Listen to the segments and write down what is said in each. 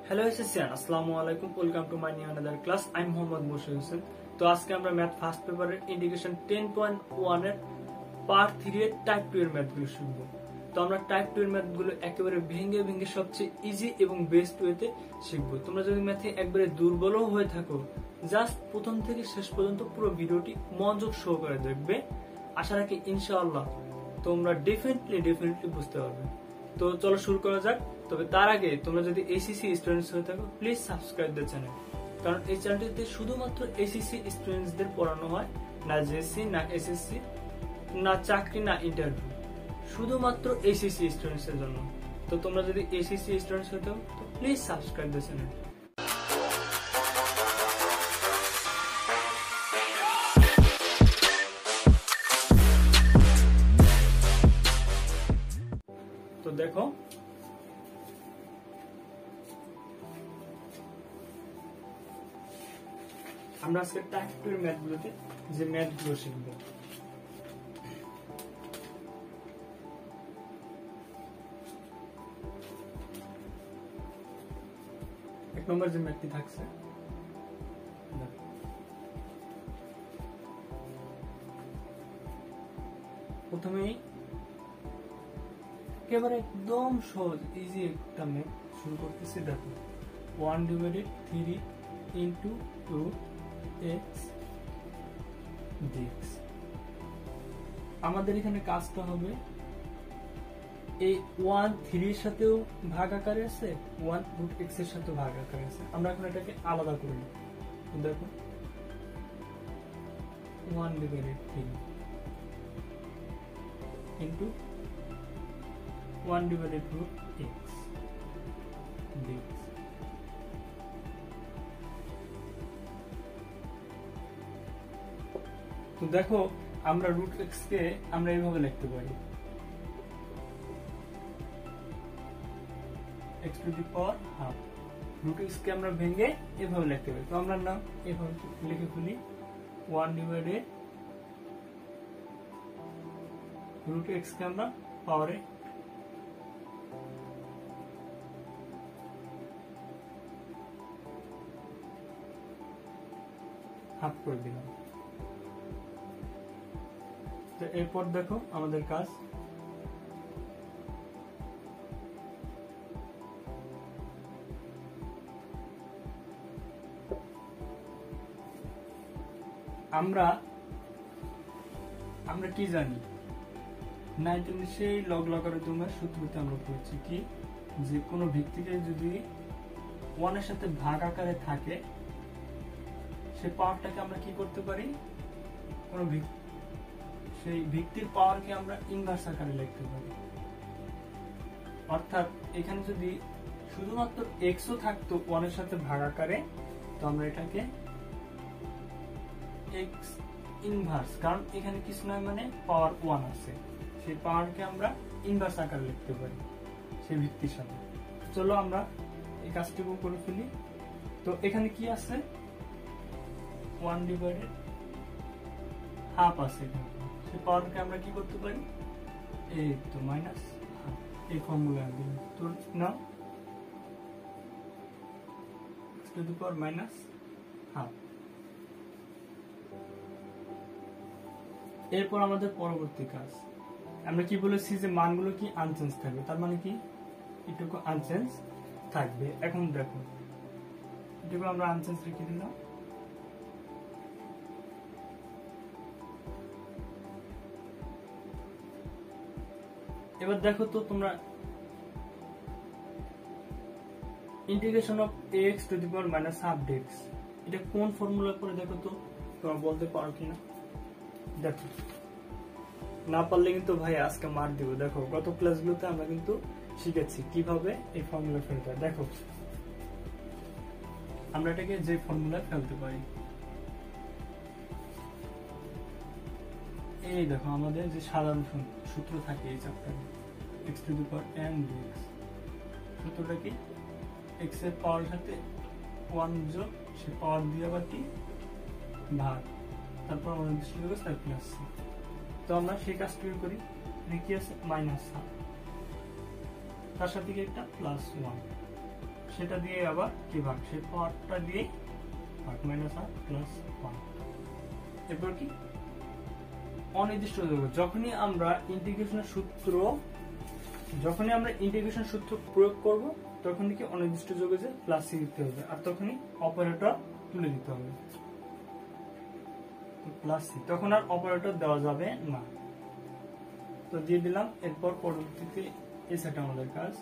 Hello এসএসসিয়ান, আসসালামু আলাইকুম। Welcome to my new another class. I am Mohammad Mushfiq Hossain. তো আজকে আমরা ম্যাথ ফার্স্ট পেপারের ইন্টিগ্রেশন 10.1 এর পার্ট 3 এর টাইপ 2 এর ম্যাথগুলো শিখব। তো আমরা টাইপ 2 এর ম্যাথগুলো একেবারে ভেঙে ভেঙে সবচেয়ে ইজি এবং বেস্ট ওয়েতে শিখব। তোমরা যদি ম্যাথে একবারে দুর্বলও হয়ে থাকো, জাস্ট প্রথম থেকে শেষ পর্যন্ত পুরো ভিডিওটি মনোযোগ সহকারে দেখবে। আশা রাখি ইনশাআল্লাহ তোমরা ডেফিনেটলি বুঝতে পারবে। তো চলো শুরু করা যাক। তবে তার আগে তোমরা যদি এসিসি স্টুডেন্টস হয়ে থাকো, প্লিজ সাবস্ক্রাইব দ্য চ্যানেল, কারণ এই চ্যানেলটিতে শুধুমাত্র এসিসি স্টুডেন্টসদের পড়ানো হয়, না জেএসসি, না এসএসসি, না চাকরি, না ইন্টারভিউ, শুধুমাত্র এসিসি স্টুডেন্টস এর জন্য। তো তোমরা যদি এসিসি স্টুডেন্টস হয়ে থাকো, তো প্লিজ সাবস্ক্রাইব দ্য চ্যানেল। তো দেখো, আমরা আজকে টাইপ 2 এর ম্যাথগুলোতে যে ম্যাথগুলো শিখব। এক নম্বর যে ম্যাথটি থাকছে, প্রথমেই একেবারে একদম সহজ ইজি একটা ম্যাথ শুরু করতেছি। দেখো, 1/3 into 2x dx। আমাদের এখানে কাজটা হবে, এই 1/3 এর সাথেও ভাগ আকারে আছে, 1√x এর সাথেও ভাগ আকারে আছে। আমরা এখন এটাকে আলাদা করে নিই। দেখো, 1/3 into 1/2x dx। তো দেখো, আমরা √x কে আমরা এইভাবে লিখতে পারি, x to the power half. √x কে আমরা ভেঙে এভাবে লিখতে পারি। তো আমরা না এভাবে লিখে ফেলি, 1/√x কে আমরা পাওয়ারে হাফ করে দিলাম। তো এরপর দেখো আমাদের কাজ, আমরা কি জানি, 19 সেই লগ লগারিদমের সূত্রতে আমরা পড়ছি কি, যে কোনো ভিত্তিকে যদি 1 এর সাথে ভাগ আকারে থাকে, সেই পাওয়ারটাকে আমরা কি করতে পারি, কোনো সেই ভিত্তির পাওয়ারকে আমরা ইনভার্স আকারে লিখতে পারি। অর্থাৎ এখানে যদি শুধুমাত্র x ও থাকতো 1 এর সাথে ভাগ আকারে, তো আমরা এটাকে x ইনভার্স, কারণ এখানে কিছু নয় মানে পাওয়ার 1 আছে, সেই পাওয়ারকে আমরা ইনভার্স আকারে লিখতে পারি সেই ভিত্তির সাথে। চলো আমরা এই কাজটুকু করে ফেলি। তো এখানে কি আছে, 1/2 আছে, সেই পাওয়ারকে আমরা কি করতে পারি, এই তো মাইনাস এই ফর্মুলা দিই। তো না, x টু দি পাওয়ার -1/2। এরপর আমাদের পরবর্তী কাজ, আমরা কি বলেছি যে মানগুলো কি আনচেঞ্জ থাকবে, তার মানে কি এটুকু আনচেঞ্জ থাকবে। এখন দেখো, এটুকু আমরা আনচেঞ্জ রেখে দিলাম। এবার দেখো তো তোমরা, integration of ax two the power -1/2 dx, এটা কোন ফর্মুলা করে দেখো তো তোমরা বলতে পারো কিনা। দেখো, না পারলে কিন্তু ভাই আজকে মার দিব। দেখো, গত ক্লাসগুলোতে আমরা কিন্তু শিখেছি কিভাবে এই ফর্মুলা ফেলতে হয়। দেখো, আমরা এটাকে যে ফর্মুলা ফেলতে পারি, এই দেখো আমাদের যে সাধারণ সূত্র থাকে এই চ্যাপ্টারে, x to the power n dx। সূত্রটা কি, x এর পাওয়ার সাথে 1 যোগ সে পাওয়ার দিয়ে আবার কি ভাগ, তারপর আমাদের দৃষ্টিগোচর তার প্লাস। তো আমরা সেই কাজটি করি, কি আছে -1/2, তার সাথে একটা +1, সেটা দিয়ে আবার কি ভাগ, সেই পাওয়ারটা দিয়ে ভাগ, মাইনাস হাফ প্লাস 1। এরপর কি অনির্দিষ্ট যৌগ, যখনই আমরা ইন্টিগ্রেশন সূত্র প্রয়োগ করব তখনই কি অনির্দিষ্ট যৌগে যে প্লাস সি দিতে হবে, আর তখনই অপারেটর তুলে দিতে হবে প্লাস সি, তখন আর অপারেটর দেওয়া যাবে না। তো দিয়ে দিলাম। এরপর পরবর্তীতে এই সেটা আমাদের কাজ।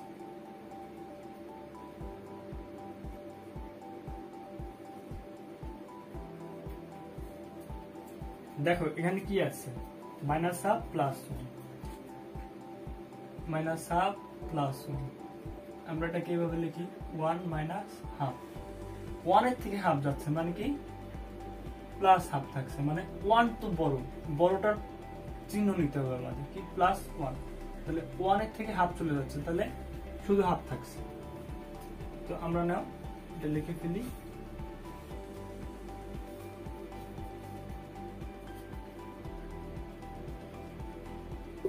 দেখো এখানে কি আছে, minus half plus 1, minus half plus 1। আমরা এটা কিভাবে লিখি, 1 মাইনাস হাফ, 1 এর থেকে হাফ যাচ্ছে মানে কি প্লাস হাফ থাকছে, মানে 1 তো বড়টার চিহ্ন নিতে হবে আমাদের কি প্লাস 1, তাহলে 1 এর থেকে হাফ চলে যাচ্ছে, তাহলে শুধু হাফ থাকছে। তো আমরা নাও এটা লিখে ফেলি।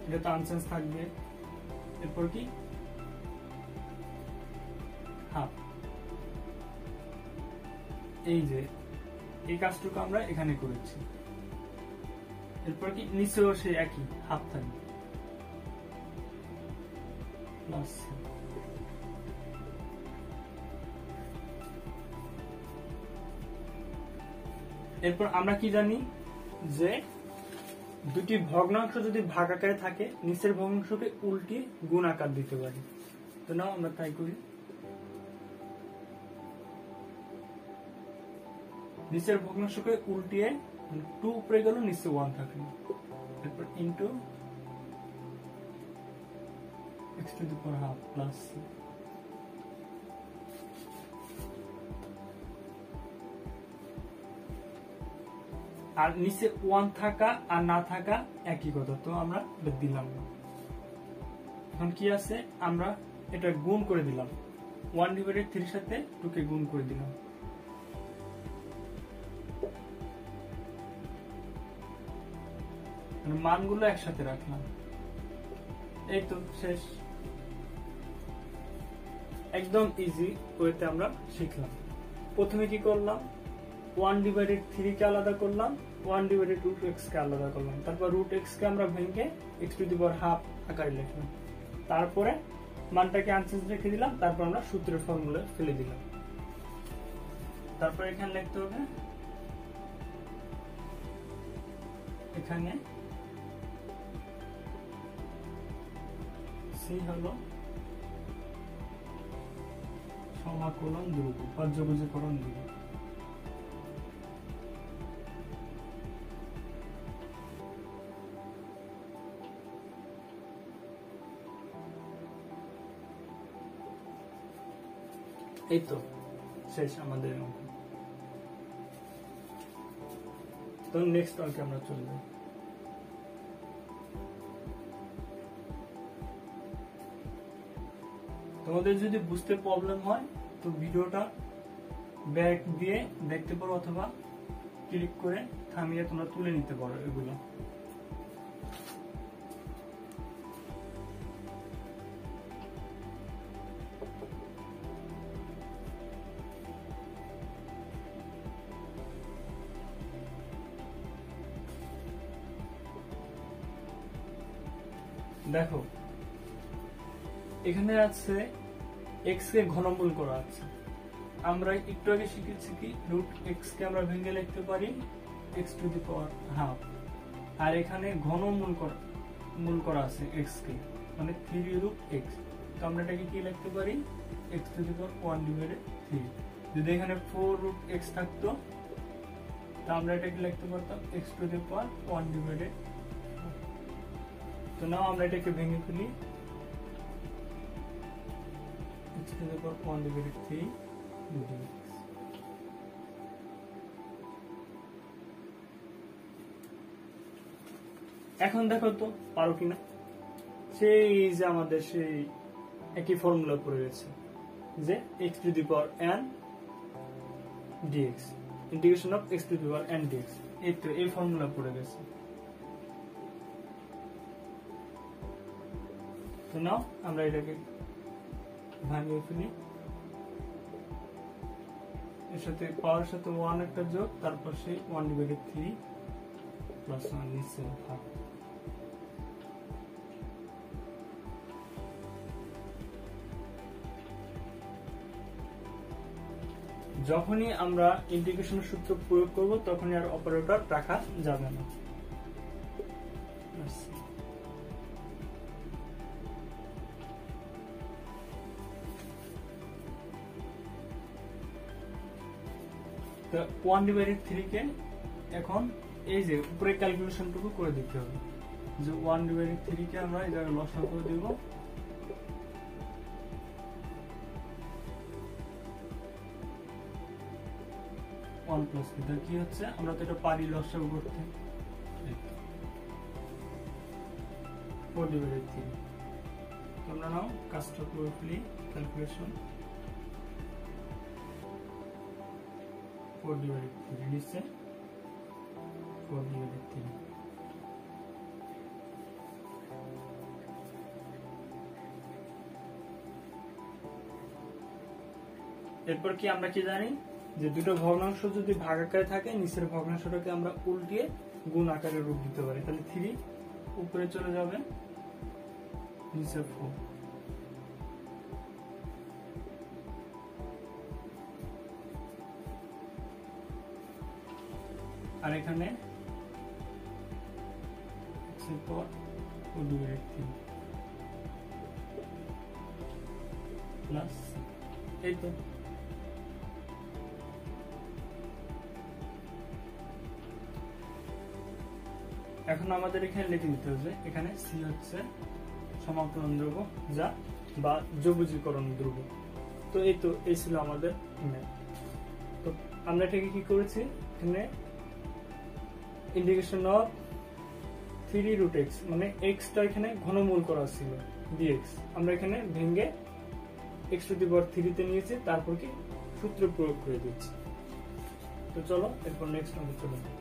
এটা তো আনসেন্স থাকবে। এরপর কি হাফ, এই যে এই কাজটুকু আমরা এখানে করেছি। এরপর কি নিচেও সে একই হাফ থাকবে প্লাস। এরপর আমরা কি জানি যে দুটি ভগ্নাংশ যদি ভাগ আকারে থাকে নিচের ভগ্নাংশকে উল্টিয়ে গুণ আকার দিতে পারি। তো নাও আমরা তাই করি। নিচের ভগ্নাংশকে উল্টিয়ে 2 উপরে গেল, নিচে 1 থাকলো, এরপর into x to the power half plus c। আর নিচে 1 থাকা আর না থাকা একই কথা, তো আমরা দিলাম না। এখন কি আছে, আমরা এটা গুণ করে দিলাম, 1/3 সাথে 2 কে গুণ করে দিলাম। মানগুলো একসাথে রাখলাম, এই তো শেষ। একদম ইজি ওয়েতে আমরা শিখলাম। প্রথমে কি করলাম, 1/3 কে আলাদা করলাম, 1/√x কে আলাদা করলাম, তারপর √x কে আমরা ভেঙে x to the power half আকারে লিখলাম, তারপরে মানটাকে আনচেঞ্জ রেখে দিলাম, তারপর আমরা সূত্রের ফর্মুলা ফেলে দিলাম। তারপর এখানে লিখতে হবে, এখানে c হলো সমাকলন ধ্রুবক বা যোগজীকরণ ধ্রুবক। এই তো শেষ আমাদের অঙ্ক। তো নেক্সট অঙ্কে আমরা চলে যাই। তোমাদের যদি বুঝতে প্রবলেম হয় তো ভিডিওটা ব্যাক দিয়ে দেখতে পারো, অথবা ক্লিক করে থামিয়ে তোমরা তুলে নিতে পারো এগুলো। দেখো এখানে আছে x কে ঘনমূল করা আছে। আমরা একটু আগে শিখেছি কি √x কে আমরা ভেঙে লিখতে পারি x to the power half, আর এখানে ঘনমূল করা আছে x কে, মানে 3√x। তো আমরা এটাকে কি লিখতে পারি, x টু দি পাওয়ার 1/3। যদি এখানে 4√x থাকতো তা আমরা এটাকে লিখতে পারতাম x টু দি পাওয়ার 1/3। তো নাও আমরা এটাকে ভেঙে ফেলি, x to the power 1/3 dx। এখন দেখো তো পারো কিনা, সেই যে আমাদের সেই একই ফর্মুলা পড়ে গেছে যে x to the power n dx, integration of x to the power n dx। এই তো এই ফর্মুলা পড়ে গেছে। তো নাও আমরা এটাকে ভাঙিয়ে ফেলি। এর সাথে পাওয়ার সাথে 1 একটা যোগ, তারপর সেই 1/3 প্লাস 1 নিচে ভাগ। যখনই আমরা ইন্টিগ্রেশনের সূত্র প্রয়োগ করব তখনই আর অপারেটর রাখা যাবে না। তো 1/3 কে এখন এই যে উপরে ক্যালকুলেশনটুকু করে দিতে হবে, যে 1/3 কে আমরা এই জায়গায় লসাগু করে দেব। কি হচ্ছে, আমরা তো এটা পারি লসাগু করতে। 4/3 তোমরা নাও কাজটা পুরোপুরি ক্যালকুলেশন। 4/3 নিচে 4/3। এরপর কি আমরা কি জানি, যে দুটো ভগ্নাংশ যদি ভাগাকারে থাকে নিচের ভগ্নাংশটাকে আমরা উল্টিয়ে গুণ আকারে রূপ দিতে পারি। তাহলে 3 উপরে চলে যাবে, নিচে 4। আর এখানে প্লাস এই তো। এখন আমাদের এখানে লিখে দিতে হবে, এখানে সি হচ্ছে সমাকলন দ্রব্য যা বা যৌগীকরণ দ্রব্য। তো এই ছিল আমাদের ম্যাথ। তো আমরা এটাকে কি করেছি, এখানে ইন্টিগ্রেশন অফ 3√x মানে x টা এখানে ঘনমূল করা ছিল dx, আমরা এখানে ভেঙে x⁻³ তে নিয়েছি, তারপর কি সূত্র প্রয়োগ করে দিচ্ছি। তো চলো এরপর নেক্সট অঙ্কে চলে যাই।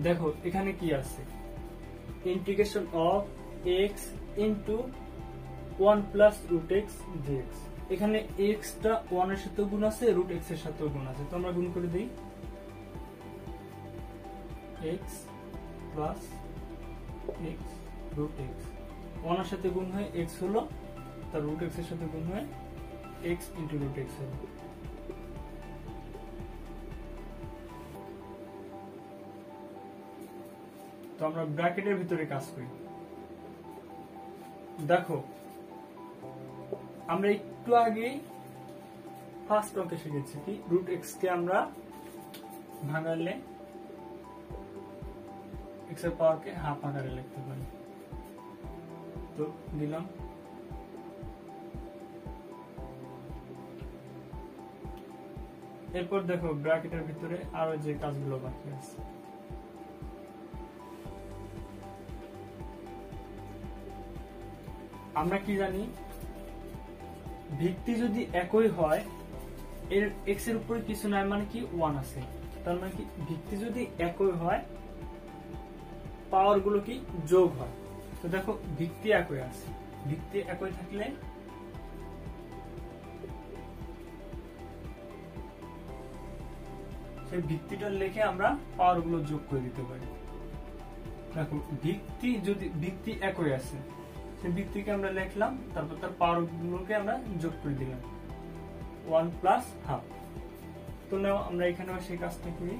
দেখো এখানে কি আছে, integration of x into 1 plus √x dx। এখানে x টা 1 এর সাথে গুণ আছে, √x এর সাথে গুণ আছে, তো আমরা গুণ করে দিই। x প্লাস x √x 1 এর সাথে গুণ হয় x হলো, তার √x এর সাথে গুণ হয় x ইন্টু √x হলো। তো আমরা ব্র্যাকেটের ভিতরে কাজ করি। দেখো আমরা একটু আগে ফার্স্ট অঙ্কে শিখেছি কি, √x কে আমরা ভাঙালে x এর পাওয়ারকে হাফ আকারে লিখতে পারি। তো দিলাম, এরপর দেখো ব্র্যাকেটের ভিতরে আরো যে কাজগুলো বাকি আছে। আমরা কি জানি, ভিত্তি যদি একই হয়, এর x এর উপরে কিছু নাই মানে কি 1 আছে, তার মানে কি ভিত্তি যদি একই হয় পাওয়ার গুলো কি যোগ হয়। তো দেখো ভিত্তি একই আছে, ভিত্তি একই থাকলে সেই ভিত্তিটা লিখে আমরা পাওয়ার গুলো যোগ করে দিতে পারি। দেখো ভিত্তি যদি ভিত্তি একই আছে, সেই ভিত্তিকে আমরা লিখলাম, তারপর তার পাওয়ার গুলোকে আমরা যোগ করে দিলাম 1 প্লাস হাফ। তো নাও আমরা এখানে সেই কাজটা করি,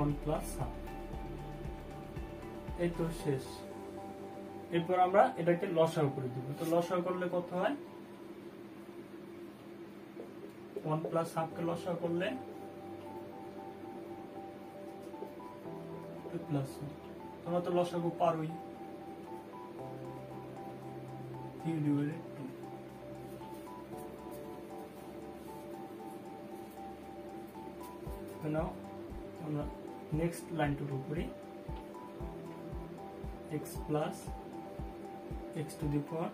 1 প্লাস হাফ। এই তো শেষ। এরপর আমরা এটাকে লসাগু করে দিব। তো লসাগু করলে কত হয়, 1 প্লাস হাফ কে লসাগু করলে প্লাস, তোমরা তো লসাগু পারোই, 3/2। নাও আমরা নেক্সট লাইনটুকু করি, x plus x to the power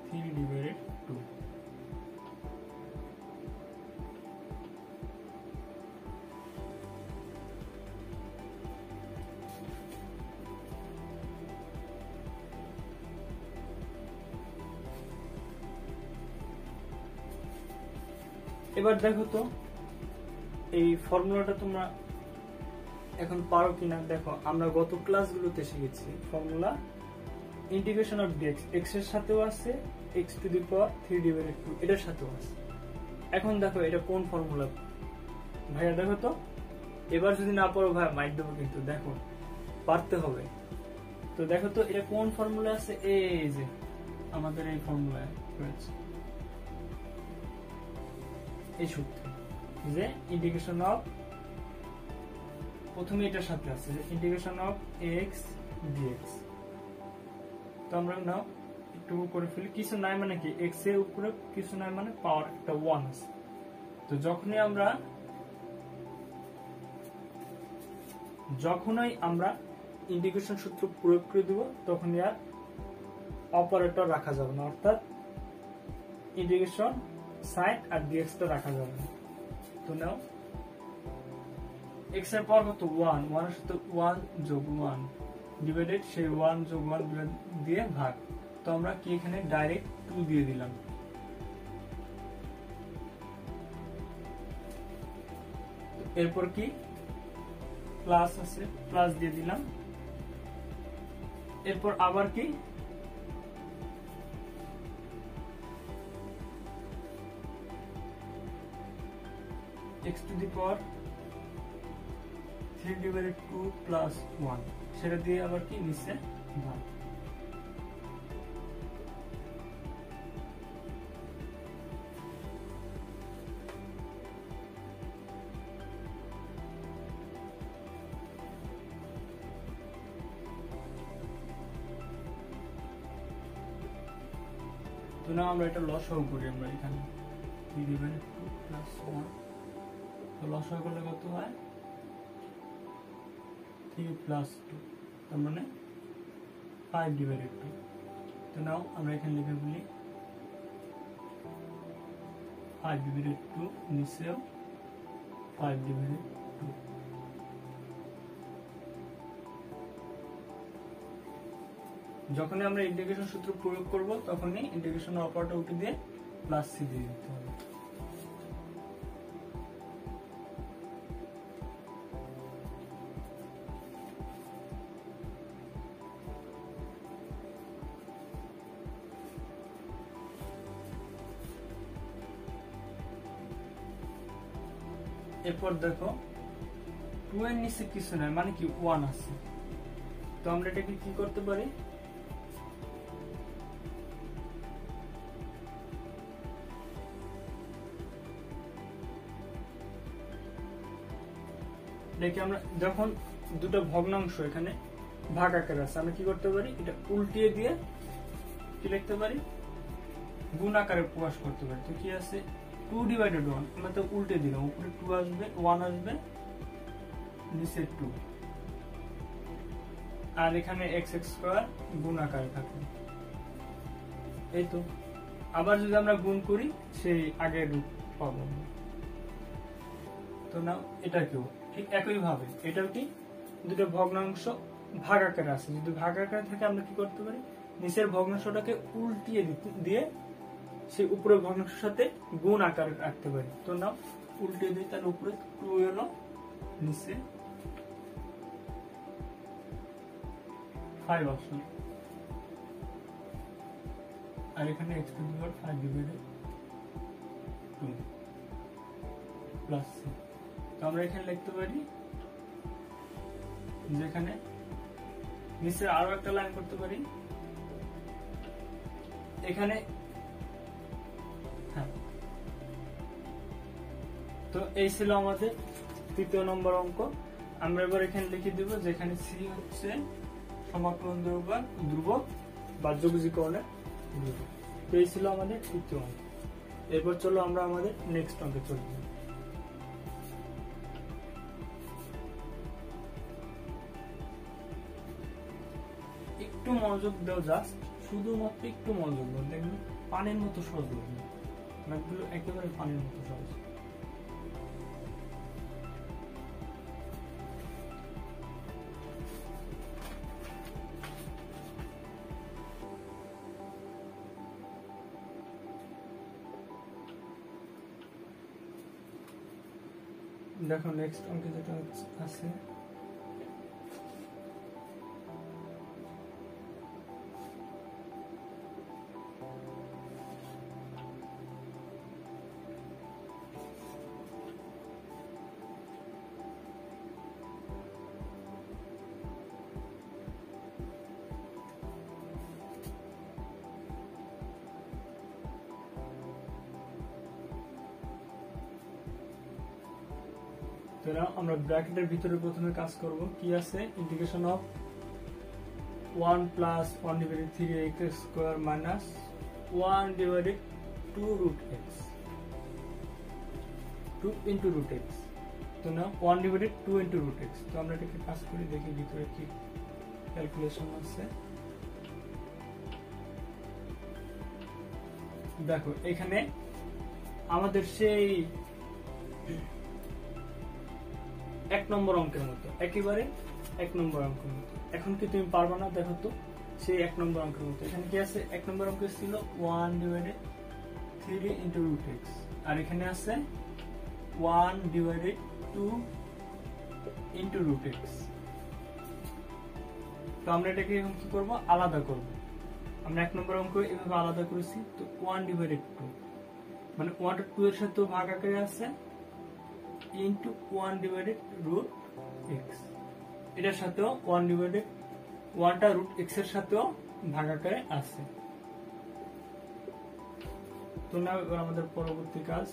3/2। এবার দেখো তো এই ফর্মুলাটা তোমরা এখন পারো কিনা। দেখো আমরা গত ক্লাসগুলোতে শিখেছি formula integration of dx, x এর সাথেও আছে, x টু দি পাওয়ার 3/2 এটার সাথেও আছে। এখন দেখো এটা কোন ফর্মুলা ভাইয়া, দেখো তো এবার যদি না পারো ভাইয়া মাইক দেবো, কিন্তু দেখো পারতে হবে। তো দেখো তো এটা কোন ফর্মুলা আছে, এই যে আমাদের এই ফর্মুলা রয়েছে, এই সূত্র যে ইন্টিগ্রেশন অফ, প্রথমে এটার সাথে আছে ইন্টিগ্রেশন অফ এক্স ডিএক্স। তো আমরা নাও একটু করে ফেলি, কিছু নাই মানে কি এক্স এর উপরে কিছু নাই মানে পাওয়ার একটা 1 আছে। তো যখনই আমরা ইন্টিগ্রেশন সূত্র প্রয়োগ করে দেব, তখনই আর অপারেটর রাখা যাবে না, অর্থাৎ ইন্টিগ্রেশন সাইন আর ডিএক্স টা রাখা যাবে না। তো নাও x এর পাওয়ার কত 1, 1 এর সাথে 1 যোগ 1 ডিভাইডেড সেই 1 যোগ 1 দিয়ে ভাগ। তো আমরা কি এখানে ডাইরেক্ট 2 দিয়ে দিলাম। এরপর কি প্লাস আছে, প্লাস দিয়ে দিলাম। এরপর আবার কি x to the power 3/2 plus 1, সেটা দিয়ে আবার কি নিচে ভাগ। তো না আমরা এটা লসাগু করি, আমরা এখানে 3/2 প্লাস 1, তো লসাগু করলে কত হয় 3 প্লাস 2, তার মানে 5/2। তো নাও আমরা এখানে লিখে বলি 5/2, নিচেও 5/2। যখনই আমরা ইন্টিগ্রেশন সূত্র প্রয়োগ করব, তখনই ইন্টিগ্রেশন অপারেটর উঠে দিয়ে প্লাস সি দিয়ে দিতে হবে। এরপর দেখো 2 এর নিচে কিছু নাই মানে কি 1 আছে। তো আমরা এটাকে কি করতে পারি, দেখি আমরা যখন দুটো ভগ্নাংশ এখানে ভাগ আকারে আছে, আমরা কি করতে পারি, এটা উল্টিয়ে দিয়ে কি লিখতে পারি, গুণ আকারে প্রকাশ করতে পারি। তো কি আছে 2/1, আমরা তো উল্টে দিলাম, উপরে 2 আসবে, 1 আসবে, নিচে 2, আর এখানে x² গুণ আকারে থাকবে। এই তো আবার যদি আমরা গুণ করি সেই আগের রূপ পাবো। তো না এটা কেউ ঠিক একই ভাবে এটাও কি দুটো ভগ্নাংশ ভাগ আকারে আছে, যদি ভাগ আকারে থাকে আমরা কি করতে পারি, নিচের ভগ্নাংশটাকে উল্টিয়ে দিয়ে সেই উপরের ভগ্নাংশের সাথে গুণ আকারে রাখতে পারি। তো না উল্টে দিই, তার উপরে 2 এলো, নিচে 5 আসলে, আর এখানে x to the power 5 divided 2 plus c। তো আমরা এখানে লিখতে পারি, যেখানে নিচে আরো একটা লাইন করতে পারি এখানে। হ্যাঁ, তো এই ছিল আমাদের তৃতীয় নম্বর অঙ্ক। আমরা এবার এখানে লিখে দিব, যেখানে সি হচ্ছে সমাকলন ধ্রুবক বা যোগজীকরণের ধ্রুবক। তো এই ছিল আমাদের তৃতীয় অঙ্ক। এরপর চলো আমরা আমাদের নেক্সট অঙ্কে চলে যাই। একটু মনোযোগ দাও, জাস্ট শুধুমাত্র একটু মনোযোগ দাও, দেখবেন পানির মতো সহজ লাগবে, ম্যাথগুলো একেবারে পানির মতো সহজ। দেখো নেক্সট অঙ্কে যেটা আছে, আমরা ব্র্যাকেটের ভিতরে প্রথমে কাজ করব। কি আছে, integration of 1 plus 1 divided 3x square minus 1 divided 2 root x, 2 into root x। তো না 1 ডিভাইডেড 2 ইনটু রুট x। তো আমরা এটাকে কাজ করি, দেখি ভিতরে কি ক্যালকুলেশন আছে। দেখো এখানে আমাদের সেই 1 নম্বর অঙ্কের মতো, একেবারে 1 নম্বর অঙ্কের মতো। এখন কি তুমি পারবা না? দেখো তো সেই 1 নম্বর অঙ্কের মতো। এখানে কি আছে, 1 নম্বর অঙ্কে ছিল 1 ডিভাইডেড 3 ইনটু রুট x, আর এখানে আছে 1 ডিভাইডেড 2 ইনটু রুট x। তো আমরা এটাকে এখন কি করব, আলাদা করব। আমরা 1 নম্বর অঙ্ক এভাবে আলাদা করেছি। তো 1 ডিভাইডেড 2 মানে 1 টা 2 এর সাথে ভাগ আকারে আছে, ইনটু 1 ডিভাইডেড রুট x। এটার সাথেও 1 ডিভাইডেড 1 টা রুট x এর সাথেও ভাগ আকারে আছে। তো না এবার আমাদের পরবর্তী কাজ,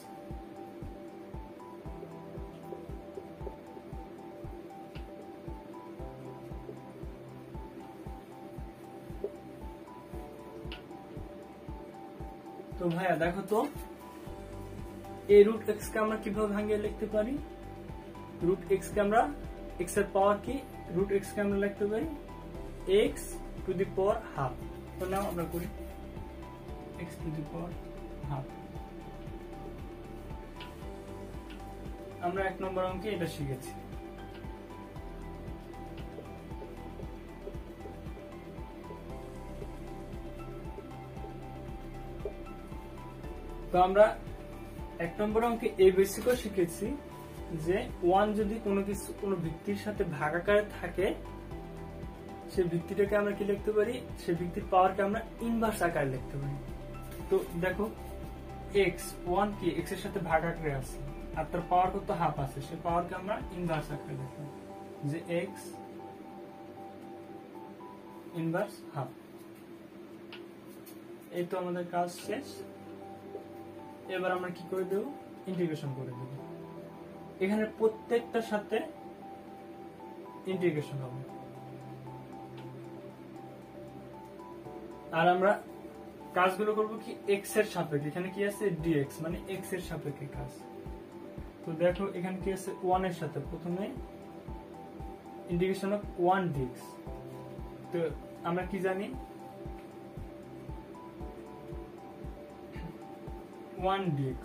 তো ভাইয়া দেখো তো এই রুট এক্স কে আমরা কিভাবে ভাঙিয়ে লিখতে পারি। রুট এক্স কে আমরা, এক্স এর পাওয়ার কি, রুট এক্স কে আমরা লিখতে পারি x two the power half. তো নাও আমরা করি x two the power half. আমরা 1 নম্বর অঙ্কে এটা শিখেছি। তো আমরা 1 নম্বর অঙ্কে এই বেসিকও শিখেছি যে 1 যদি কোনো ভিত্তির সাথে ভাগাকারে থাকে, সেই ভিত্তিটাকে আমরা কি লিখতে পারি, সেই ভিত্তির পাওয়ারকে আমরা ইনভার্স আকারে লিখতে পারি। তো দেখো x1 কি x এর সাথে ভাগাকারে আছে, আর তার পাওয়ার কত, হাফ আছে, সেই পাওয়ারকে আমরা ইনভার্স আকারে লিখলাম, যে x ইনভার্স হাফ। এই তো আমাদের কাজ শেষ। এবার আমরা কি করে দেব, ইন্টিগ্রেশন করে দেব। এখানে প্রত্যেকটার সাথে ইন্টিগ্রেশন হবে, আর আমরা কাজগুলো করব কি x এর সাপেক্ষে। এখানে কি আছে, dx মানে x এর সাপেক্ষে কাজ। তো দেখো এখানে কি আছে, 1 এর সাথে প্রথমে ইন্টিগ্রেশন অফ 1 dx। তো আমরা কি জানি, 1 dx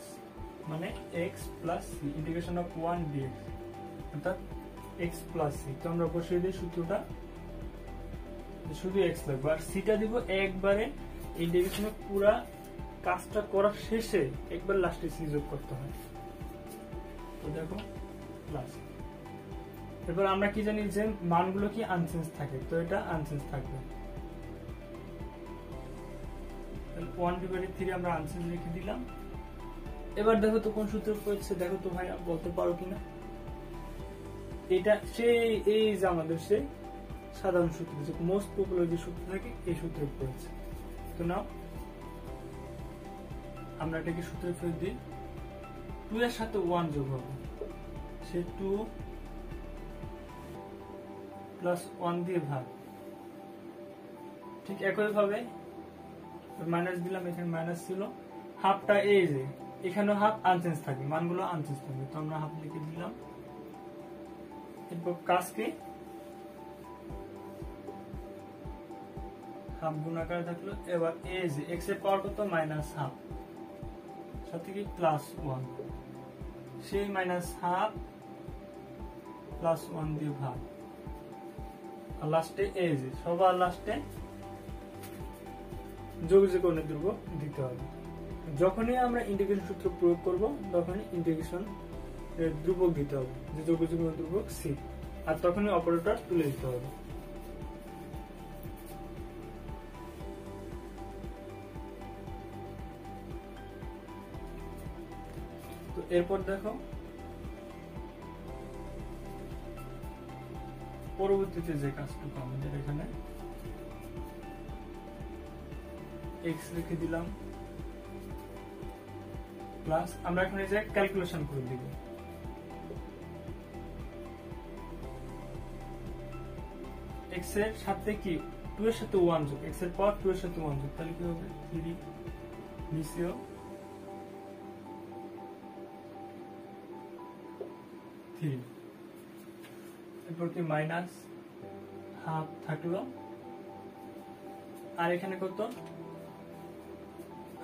মানে x plus c, integration of 1 dx অর্থাৎ x প্লাস c। তো আমরা বসিয়ে দিই সূত্রটা, শুধু x লাগবে, আর c টা দিব একবারে ইন্টিগ্রেশনের পুরা কাজটা করার শেষে একবার লাস্টে c যোগ করতে হয়। তো দেখো প্লাস, এরপর আমরা কি জানি যে মানগুলো কি আনচেঞ্জ থাকে, তো এটা আনচেঞ্জ থাকবে। 1/3 আমরা আনচেঞ্জ লিখে দিলাম। এবার দেখো তো কোন সূত্র পড়ছে, দেখো তো ভাই বলতে পারো কিনা। এটা সেই এই যে আমাদের সেই সাধারণ সূত্র, যে মোস্ট পপুলার যে সূত্র থাকে এই সূত্রে পড়েছে। তো নাও আমরা এটাকে সূত্রে ফেরত দিই। 2 এর সাথে 1 যোগ হবে, সে 2 প্লাস 1 দিয়ে ভাগ। ঠিক একই ভাবে মাইনাস দিলাম, এখানে মাইনাস ছিল, হাফটা এই যে এখানেও হাফ আনচেঞ্জ থাকবে, মানগুলো আনচেঞ্জ থাকবে, তো আমরা হাফ লিখে দিলাম। এরপর কাজকে হাফ গুণাকার থাকলো। এবার এই যে এক্স এর পাওয়ার কত, মাইনাস হাফ, সাথে কি প্লাস 1, সেই মাইনাস হাফ প্লাস 1 দিয়ে ভাগ। আর লাস্টে এই যে সবার লাস্টে যোগজীকরণের ধ্রুবক দিতে হবে। যখনই আমরা ইন্টিগ্রেশন সূত্র প্রয়োগ করব তখনই ইন্টিগ্রেশন এর ধ্রুবক দিতে হবে, যে যোগজীকরণের ধ্রুবক সি, আর তখনই অপারেটর তুলে দিতে হবে। তো এরপর দেখো পরবর্তীতে যে কাজটুকু আমাদের এখানে x লিখে দিলাম, প্লাস আমরা এখন এই যে ক্যালকুলেশন করে দিব। x এর সাথে কি 2 এর সাথে 1 যোগ, x এর পাওয়ার 2 এর সাথে 1 যোগ, তাহলে কি হবে 3 নিচেও 3, এরপর কি মাইনাস হাফ থাকলো, আর এখানে কত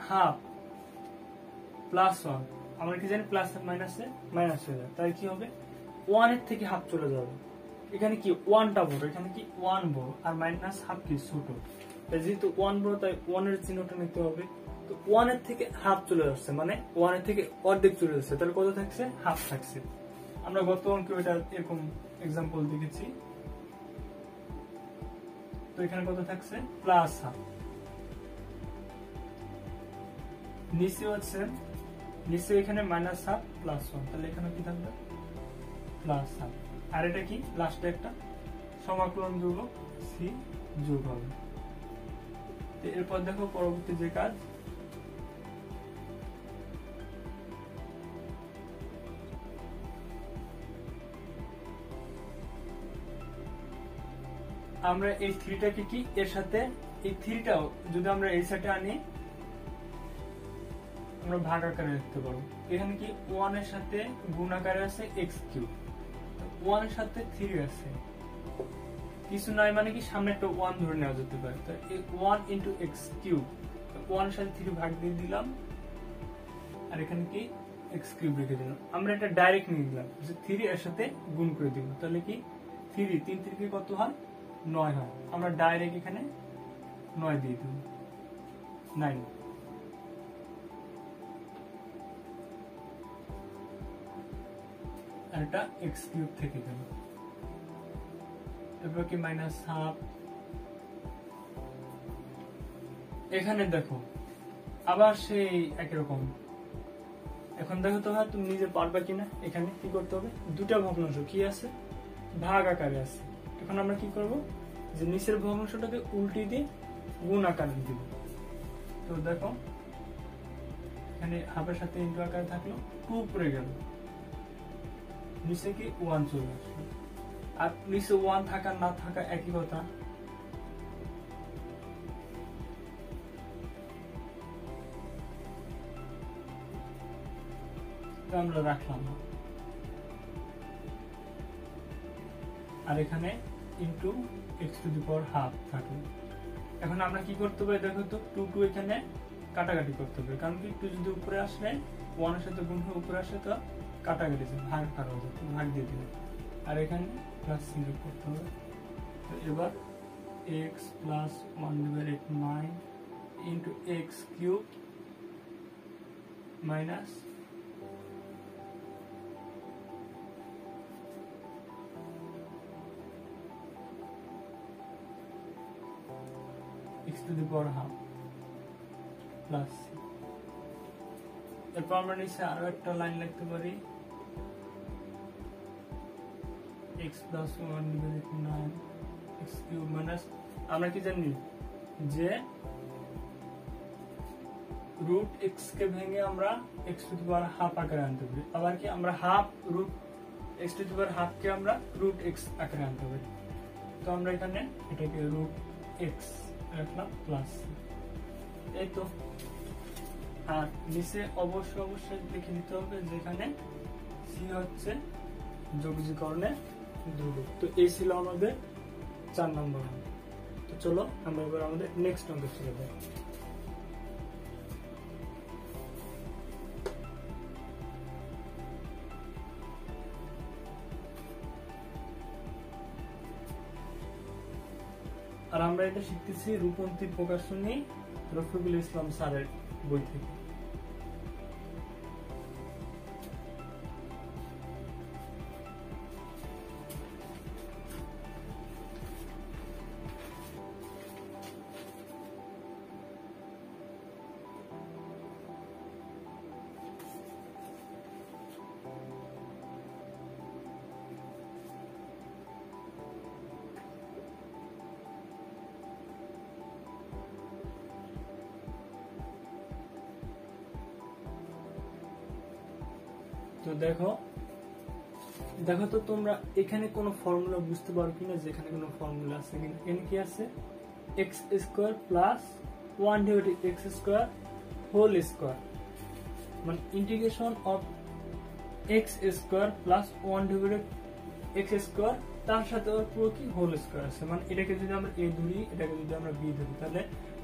হাফ প্লাস 1, আমরা কি জানি প্লাস মাইনাসে মাইনাস হয়ে যায়, তাই কি হবে 1 এর থেকে হাফ চলে যাবে। এখানে কি 1টা বড়, এখানে কি 1 বড়, আর মাইনাস হাফ কি ছোট, তাই যেহেতু 1 বড় তাই 1 এর চিহ্নটা নিতে হবে। তো 1 এর থেকে হাফ চলে যাচ্ছে, মানে 1 এর থেকে অর্ধেক চলে যাচ্ছে, তাহলে কত থাকছে, হাফ থাকছে। আমরা গত অঙ্কে এটা এরকম এক্সাম্পল দেখেছি। তো এখানে কত থাকছে, প্লাস হাফ। নিচে হচ্ছে নিচে এখানে মাইনাস হাফ প্লাস 1, তাহলে এখানে কি থাকবে প্লাস হাফ। আর এটা কি লাস্টে একটা সমাকলন ধ্রুবক সি যোগ হবে। এরপর দেখো পরবর্তী যে কাজ, আমরা এই 3টাকে কি এর সাথে, এই 3টাও যদি আমরা এই সাথে আনি আমরা ভাগ আকারে লিখতে পারবো। এখানে কি 1 এর সাথে গুণ আকারে আছে x3, 1 এর সাথে 3 আছে, কিছু নয় মানে কি সামনে একটা 1 ধরে নেওয়া যেতে পারে। তো এই 1 × x3, 1 এর সাথে 3 ভাগ দিয়ে দিলাম, আর এখানে কি x3 রেখে দিলাম। আমরা এটা ডাইরেক্ট নিয়ে দিলাম যে 3 এর সাথে গুণ করে দিব, তাহলে কি 3 3 3 কত হয় 9 হয়। আমরা ডাইরেক্ট এখানে 9 দিয়ে দিব, 9। আর এটা x3 থেকে গেল। এরপর কি মাইনাস হাফ। এখানে দেখো আবার সেই একই রকম। এখন দেখো তো ভাই তুমি নিজে পারবা কিনা। এখানে কি করতে হবে, দুটা ভগ্নাংশ কি আছে, ভাগ আকারে আছে। এখন আমরা কি করব, যে নিচের ভগ্নাংশটাকে উল্টে দিয়ে গুণ আকারে দিব। তো দেখো এখানে হাফের সাথে ইনটু আকারে থাকলো, 2 পড়ে গেল, নিচে কি 1 চলে আসলো। আর নিচে 1 থাকা না থাকা একই কথা। আমরা রাখলাম না, আর এখানে ইনটু x⁻½ থাকলো। এখন আমরা কি করতে হবে, দেখো তো 2 এখানে কাটাকাটি করতে হবে, কারণ কি 2 যদি উপরে আসলে 1 এর সাথে গুণ হয়ে উপরে আসে তো কাটাকাটি ভাগ করা হবে, ভাগ দিয়ে দিলাম। আর এখানে প্লাস চিহ্ন করতে হবে। তো এবার x + 1/9 × x³ minus x to the power half plus এরপর আমরা নিচে আরো একটা লাইন লিখতে পারি x plus 1 divided 9 x cube minus আমরা কি জানি যে রুট x কে ভেঙে আমরা x to the power half আকারে আনতে পারি আবার কি আমরা half root x to the power half কে আমরা রুট x আকারে আনতে পারি তো আমরা এখানে এটাকে রুট x রাখলাম প্লাস এই তো আর নিচে অবশ্যই লিখে দিতে হবে যেখানে c হচ্ছে যোগজীকরণের ধ্রুবক তো এই ছিল আমাদের 4 নম্বর তো চলো আমরা এবার আমাদের নেক্সট অঙ্কে চলে যাই আর আমরা এটা শিখতেছি রূপন্তী প্রকাশনী রফিকুল ইসলাম স্যারের বই থেকে তো দেখো তো তোমরা এখানে কোনো ফর্মুলা বুঝতে পারো কিনা যেখানে কোনো ফর্মুলা আছে কিনা এখানে কি আছে x square plus 1 divided x square whole square মানে integration of x square plus 1 divided x square তার সাথে ওর পুরো কি হোল স্কয়ার আছে মানে এটাকে যদি আমরা a ধরি এটাকে যদি আমরা b ধরি তাহলে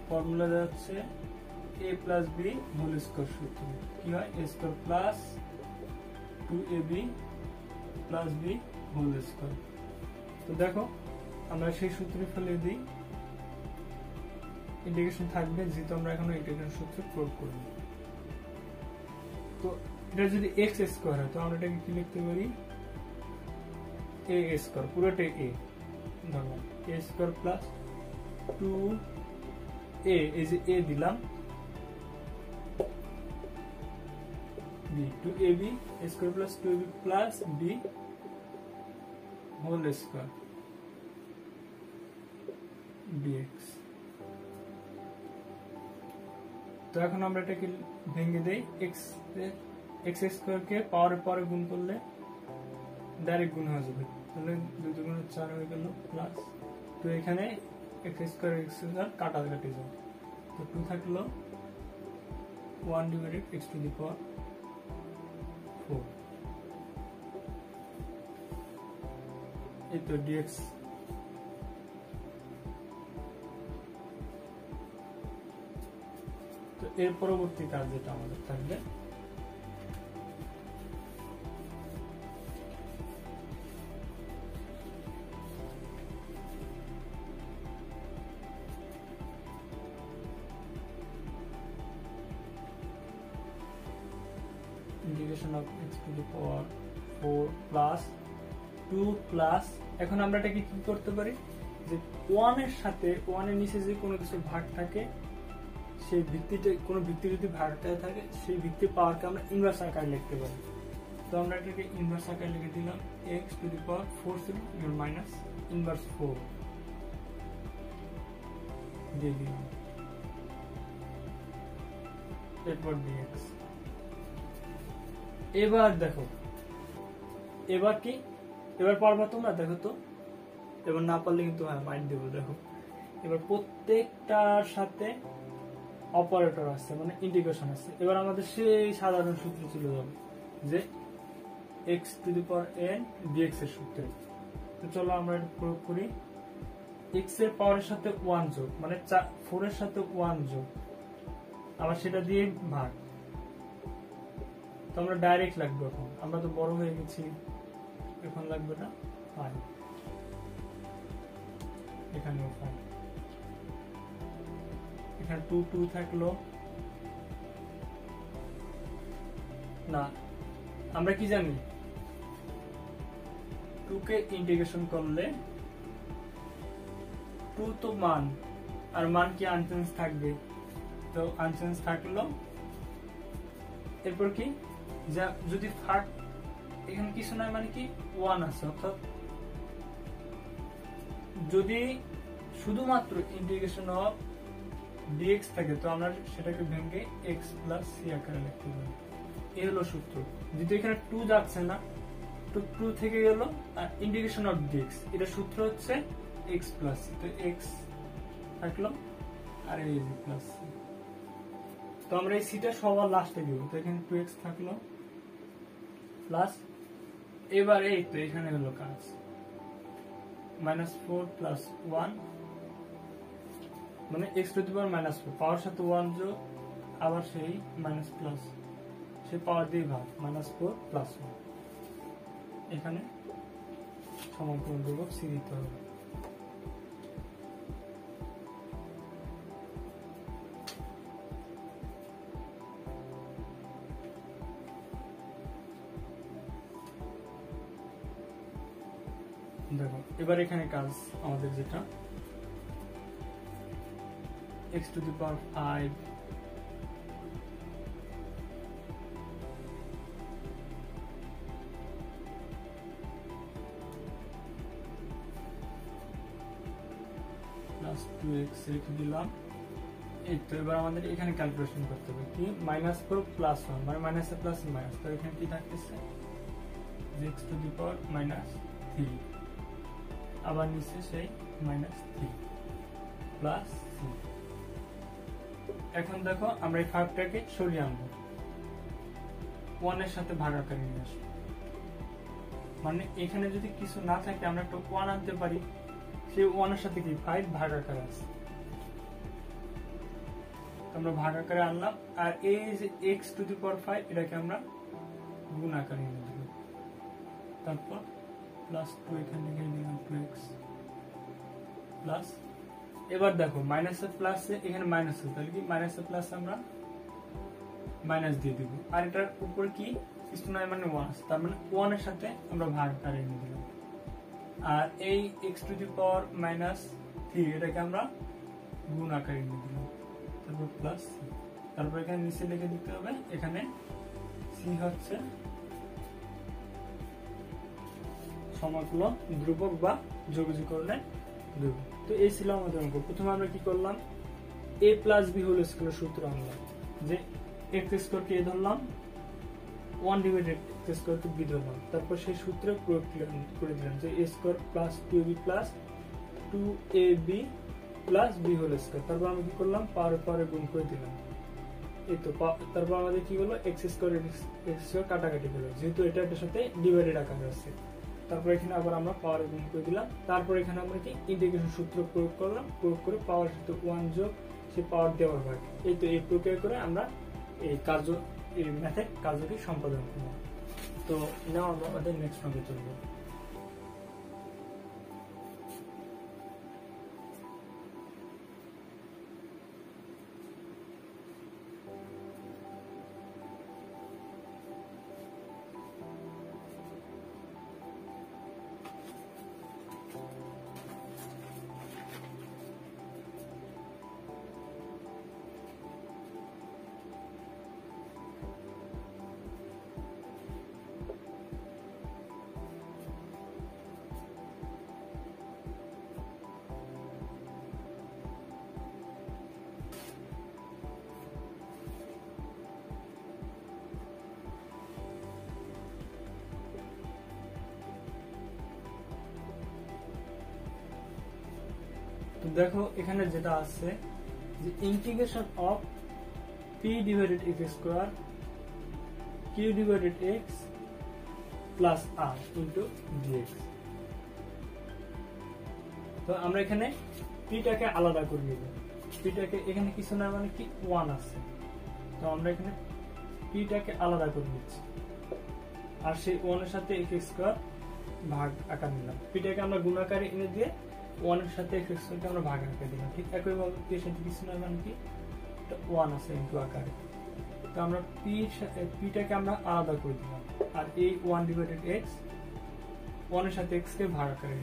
ফর্মুলা হচ্ছে a plus b whole square সূত্র কি হয় a square plus 2ab plus b whole square তো দেখো আমরা সেই সূত্রে ফেলে দিই ইন্টিগ্রেশন থাকবে যেহেতু আমরা এখন ইন্টিগ্রেশন সূত্র প্রয়োগ করব তো এটা যদি x স্কয়ার হয় তো আমরা এটাকে কি লিখতে পারি a স্কয়ার পুরোটা a ধরো a স্কয়ার প্লাস 2a এই যে a দিলাম b 2ab square plus 2ab plus b whole square dx তো এখন আমরা এটাকে ভেঙে দেই x স্কয়ার কে পাওয়ারের পরে গুণ করলে ডাইরেক্ট গুণ হয়ে যাবে তাহলে 2 × 4 হয়ে গেল প্লাস তো এখানে x স্কয়ার কাটাকাটি যাবে তো 2 থাকলো 1 ডিভাইডেড x টু দি পাওয়ার 4 এই তো dx তো এর পরবর্তী কাজ যেটা আমাদের থাকবে integration of x to the power 4 plus 2 plus এখন আমরা এটাকে কি করতে পারি যে 1 এর সাথে 1 এর নিচে যে কোনো কিছু ভাগ থাকে সেই ভিত্তিতে কোনো ভিত্তি যদি ভাগটা থাকে সেই ভিত্তি পাওয়ারকে আমরা ইনভার্স আকারে লিখতে পারি তো আমরা এটাকে ইনভার্স আকারে লিখে দিলাম x to the power 4 ছিল এর মাইনাস ইনভার্স 4 দিয়ে দিলাম এরপর dx এবার দেখো এবার কি এবার পারবা তোমরা দেখো তো এবার না পারলে কিন্তু হ্যাঁ মাইন্ড দেবো দেখো এবার প্রত্যেকটার সাথে অপারেটর আছে মানে ইন্টিগ্রেশন আছে এবার আমাদের সেই সাধারণ সূত্র চলে যাবে যে x to the power n dx এর সূত্র তো চলো আমরা এটা প্রয়োগ করি x এর পাওয়ারের সাথে 1 যোগ মানে 4 এর সাথে 1 যোগ আবার সেটা দিয়ে ভাগ তো আমরা ডাইরেক্ট লাগবে এখন আমরা তো বড় হয়ে গেছি এখন লাগবে না 5 এখানেও 5 এখানে 2 2 থাকলো না আমরা কি জানি 2 কে ইন্টিগ্রেশন করলে 2 তো মান আর মান কি আনচেঞ্জ থাকবে, তো আনচেঞ্জ থাকলো। এরপর কি যা যদি ফাঁক এখানে কিছু নয় মানে কি 1 আছে, অর্থাৎ যদি শুধুমাত্র ইন্টিগ্রেশন অফ dx থাকে তো আমরা সেটাকে ভেঙে x প্লাস c আকারে লিখতে পারি। এই হলো সূত্র। যেহেতু এখানে 2 যাচ্ছে না, তো 2 থেকে গেল, আর ইন্টিগ্রেশন অফ dx এটা সূত্র হচ্ছে x প্লাস c, তো x থাকলো আর এই যে প্লাস c। তো আমরা এই সিটা সবার লাস্টে দিব, তো এখানে 2x থাকলো প্লাস, এবার এই তো এখানে হলো কাজ -4 প্লাস 1 মানে x টু দি পাওয়ার -4 পাওয়ার সাথে 1 যোগ আবার সেই মাইনাস প্লাস সেই পাওয়ার দিয়ে ভাগ -4 প্লাস 1 এখানে সমাকলন ধ্রুবক c দিতে হবে। দেখো এবার এখানে কাজ আমাদের যেটা x to the power 5 plus 2x রেখে দিলাম। এই তো এবার আমাদের এখানে ক্যালকুলেশন করতে হবে কি -4 প্লাস 1 মানে মাইনাস প্লাস মাইনাস, তো এখানে কি থাকতেছে x to the power -3 আবার নিচে সেই -3 প্লাস c। এখন দেখো আমরা এই 5টাকে সরিয়ে আনবো, 1 এর সাথে ভাগাকারে নিয়ে আসবো, মানে এখানে যদি কিছু না থাকে আমরা একটা 1 আনতে পারি, সেই 1 এর সাথে কি 5 ভাগাকারে আছে, আমরা ভাগাকারে আনলাম। আর এই যে x টু দি পাওয়ার 5 এটাকে আমরা গুণ আকারে নিয়ে দেব, তারপর প্লাস 2 এখানে লিখে দিলাম 2x প্লাস। এবার দেখো মাইনাসের প্লাসে এখানে মাইনাস আছে, তাহলে কি মাইনাসের প্লাস আমরা মাইনাস দিয়ে দিব, আর এটার উপর কি কিছু নয় মানে 1 আছে, তার মানে 1 এর সাথে আমরা ভাগ আকারে নিয়ে দিলাম। আর এই x টু দি পাওয়ার -3 এটাকে আমরা গুণ আকারে নিয়ে দিলাম, তারপর প্লাস c, তারপর এখানে নিচে লিখে দিতে হবে এখানে c হচ্ছে সমাকলন ধ্রুবক বা যোগজীকরণের ধ্রুবক। তো এই ছিল আমাদের অঙ্ক। প্রথমে আমরা কি করলাম, a plus b whole square সূত্র আনলাম, যে x স্কয়ার কে ধরলাম 1 ডিভাইডেড x স্কয়ার কে b ধরলাম, তারপর সেই সূত্রে প্রয়োগ করে দিলাম যে a square plus 2b plus 2ab plus b whole square, তারপর আমরা কি করলাম পাওয়ারে গুণ করে দিলাম। এই তো তারপর আমাদের কি হলো x স্কয়ার কাটাকাটি হলো, যেহেতু এটা এটার সাথে ডিভাইডেড আকারে আছে, তারপর এখানে আবার আমরা পাওয়ারে গুণ করে দিলাম। তারপর এখানে আমরা কি ইন্টিগ্রেশন সূত্র প্রয়োগ করলাম, প্রয়োগ করে পাওয়ার সাথে 1 যোগ সেই পাওয়ার দেওয়ার ভাগ। এই তো এই প্রক্রিয়া করে আমরা এই ম্যাথের কার্যটি সম্পাদন করলাম। তো নাও আমরা আমাদের নেক্সট অঙ্কে চলবো। তো দেখো এখানে যেটা আছে যে integration of p divided x square q divided x plus r into dx। তো আমরা এখানে p টাকে আলাদা করে নিব, p টাকে এখানে কিছু না মানে কি 1 আছে, তো আমরা এখানে p টাকে আলাদা করে নিচ্ছি, আর সেই 1 এর সাথে x স্কয়ার ভাগ আকার নিলাম। p টাকে আমরা গুণ আকারে এনে দিয়ে 1 এর সাথে x স্কয়ারকে আমরা ভাগ আকারে দিলাম, ঠিক একই ভাবে p এর সাথে কিছু না মানে কি 1 আছে ইনটু আকারে, তো আমরা p টাকে আমরা আলাদা করে দিলাম, আর এই 1 ডিভাইডেড x 1 এর সাথে x কে ভাগ আকারে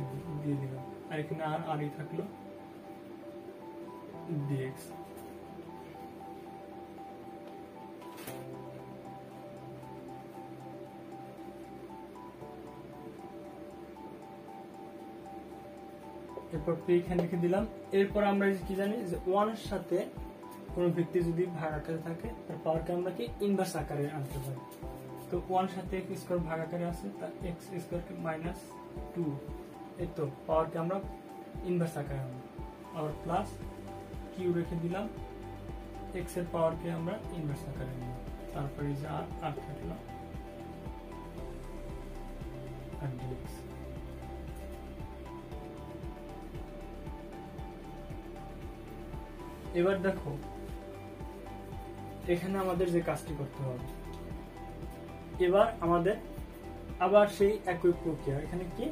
দিয়ে দিলাম, আর এখানে আর ই থাকলো। dx। এরপর p এখানে লিখে দিলাম। এরপর আমরা কি জানি যে 1 এর সাথে কোনো ভিত্তি যদি ভাগ আকারে থাকে তার পাওয়ারকে আমরা কি ইনভার্স আকারে আনতে পারি। তো 1 সাথে x স্কয়ার ভাগ আকারে আছে, তা x স্কয়ার কে -2, এই তো পাওয়ারকে আমরা ইনভার্স আকারে আনবো। আর প্লাস q রেখে দিলাম, x এর পাওয়ারকে আমরা ইনভার্স আকারে নিব। তারপরে যে r থাকলো আর dx। এবার দেখো এখানে আমাদের যে কাজটি করতে হবে, এবার আমাদের আবার সেই একই প্রক্রিয়া, এখানে কি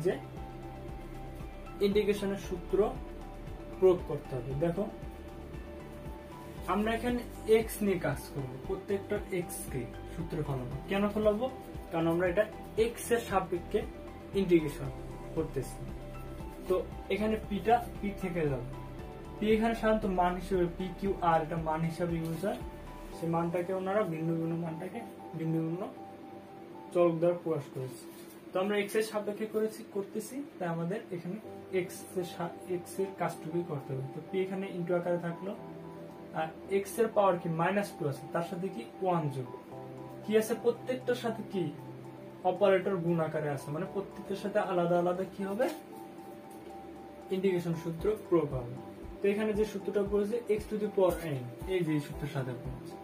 যে ইন্টিগ্রেশনের সূত্র প্রয়োগ করতে হবে। দেখো আমরা এখানে x নিয়ে কাজ করব, প্রত্যেকটা x কে সূত্র ফলাবো। কেন ফলাবো? কারণ আমরা এটা x এর সাপেক্ষে ইন্টিগ্রেশন করতেছি। তো এখানে পিটা পি থেকে যাবে, পি এখানে সাধারণত মান হিসেবে পি কিউ আর এটা মান হিসাবে ইউজ হয়। সেই মানটাকে ওনারা ভিন্ন ভিন্ন মানটাকে ভিন্ন ভিন্ন চলক দ্বারা প্রকাশ করেছে। তো আমরা এক্স এর সাপেক্ষে করতেছি, তাই আমাদের এখানে এক্স এর কাজটুকুই করতে হবে। তো পি এখানে ইনটু আকারে থাকলো, আর এক্স এর পাওয়ার কি -2 আছে, তার সাথে কি 1 যোগ কি আছে, প্রত্যেকটার সাথে কি অপারেটর গুণ আকারে আছে, মানে প্রত্যেকটার সাথে আলাদা আলাদা কি হবে ইন্টিগ্রেশন সূত্র প্রয়োগ হবে। তো এখানে যে সূত্রটা পড়েছে x to the power n, এই যে সূত্রের সাথে পড়েছে।